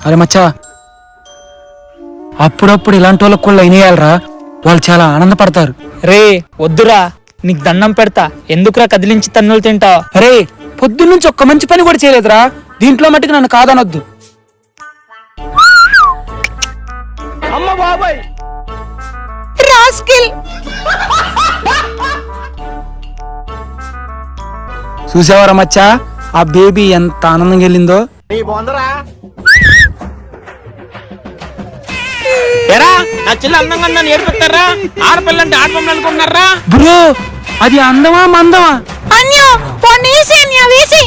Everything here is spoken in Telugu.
అరే మచ్చా, అప్పుడప్పుడు ఇలాంటి వాళ్ళకి కూడా అయినేయాలరా, వాళ్ళు చాలా ఆనందపడతారు. రే వద్దురా, నీకు దండం పెడతా, ఎందుకురా కదిలించి తన్నులు తింటావు? అరే పొద్దున్నుంచి ఒక్క మంచి పని కూడా చేయలేదురా, దీంట్లో మట్టుకు నన్ను కాదనొద్దు. అమ్మ బాబాయ్ రాస్కిల్. చూసావరా మచ్చా, ఆ బేబీ ఎంత ఆనందంగా వెళ్ళిందో. ఎరా నా చెల్లి అందంగా నన్ను ఏడిపిస్తారా? ఆడపిల్లంటే ఆడపిల్ల అనుకుంటున్నారా? బ్రో, అది అందమా మందమా? అన్యో వేసి